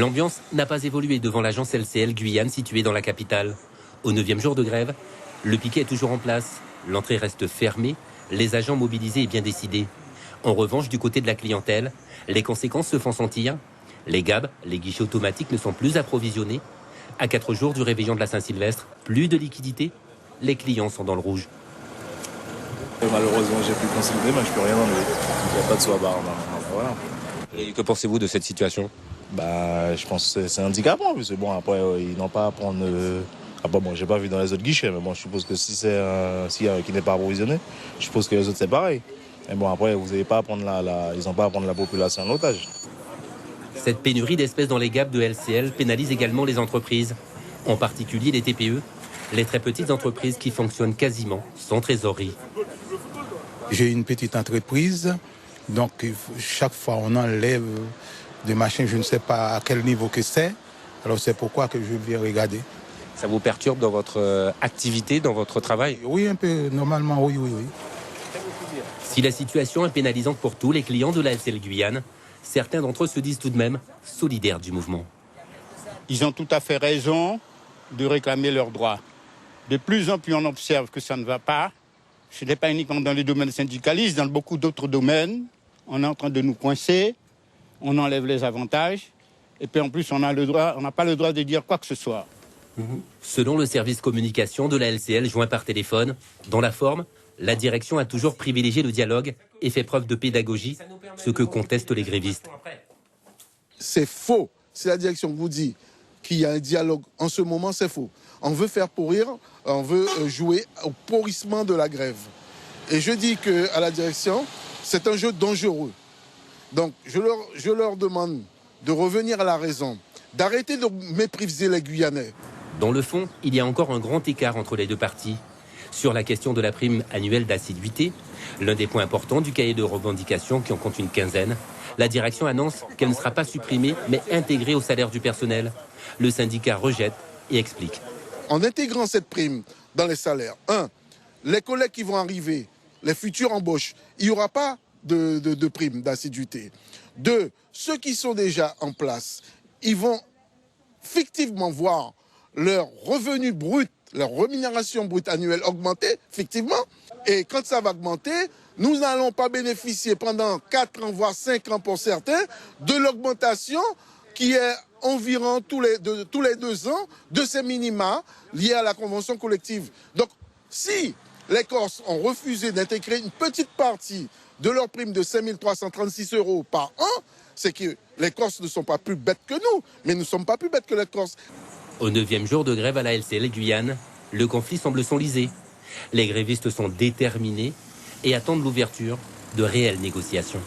L'ambiance n'a pas évolué devant l'agence LCL Guyane située dans la capitale. Au 9e jour de grève, le piquet est toujours en place. L'entrée reste fermée, les agents mobilisés et bien décidés. En revanche, du côté de la clientèle, les conséquences se font sentir. Les GAB, les guichets automatiques, ne sont plus approvisionnés. À 4 jours du réveillon de la Saint-Sylvestre, plus de liquidité. Les clients sont dans le rouge. Malheureusement, j'ai pu consommer, mais je peux rien enlever. Il n'y a pas de soie-barre. Voilà. Et que pensez-vous de cette situation ? Je pense que c'est handicapant, parce que bon, après, ils n'ont pas à prendre... bon, j'ai pas vu dans les autres guichets, mais bon, je suppose que si c'est qui n'est pas approvisionné, je suppose que les autres, c'est pareil. Mais bon, après, vous n'avez pas à prendre ils n'ont pas à prendre la population en otage. Cette pénurie d'espèces dans les GAB de LCL pénalise également les entreprises, en particulier les TPE, les très petites entreprises qui fonctionnent quasiment sans trésorerie. J'ai une petite entreprise, donc chaque fois on enlève des machines, je ne sais pas à quel niveau que c'est, alors c'est pourquoi que je viens regarder. Ça vous perturbe dans votre activité, dans votre travail ? Oui, un peu, normalement, oui. Si la situation est pénalisante pour tous les clients de la LCL Guyane, certains d'entre eux se disent tout de même solidaires du mouvement. Ils ont tout à fait raison de réclamer leurs droits. De plus en plus, on observe que ça ne va pas. Ce n'est pas uniquement dans les domaines syndicalistes, dans beaucoup d'autres domaines. On est en train de nous coincer, on enlève les avantages, et puis en plus, on n'a pas le droit de dire quoi que ce soit. Selon le service communication de la LCL joint par téléphone, dans la forme, la direction a toujours privilégié le dialogue et fait preuve de pédagogie, ce que contestent les grévistes. C'est faux. Si la direction vous dit qu'il y a un dialogue en ce moment, c'est faux. On veut faire pourrir, on veut jouer au pourrissement de la grève. Et je dis qu'à la direction, c'est un jeu dangereux. Donc je leur demande de revenir à la raison, d'arrêter de mépriser les Guyanais. Dans le fond, il y a encore un grand écart entre les deux parties. Sur la question de la prime annuelle d'assiduité, l'un des points importants du cahier de revendications qui en compte une quinzaine, la direction annonce qu'elle ne sera pas supprimée mais intégrée au salaire du personnel. Le syndicat rejette et explique. En intégrant cette prime dans les salaires, les collègues qui vont arriver, les futures embauches, il n'y aura pas de prime d'assiduité. 2, ceux qui sont déjà en place, ils vont fictivement voir leur revenu brut, leur rémunération brute annuelle augmenter, fictivement. Et quand ça va augmenter, nous n'allons pas bénéficier pendant 4 ans, voire 5 ans pour certains, de l'augmentation qui est environ tous les 2 ans de ces minima liés à la convention collective. Donc, si les Corses ont refusé d'intégrer une petite partie de leur prime de 5 336 € par an, c'est que les Corses ne sont pas plus bêtes que nous, mais nous ne sommes pas plus bêtes que les Corses. Au 9e jour de grève à la LCL Guyane, le conflit semble s'enliser. Les grévistes sont déterminés et attendent l'ouverture de réelles négociations.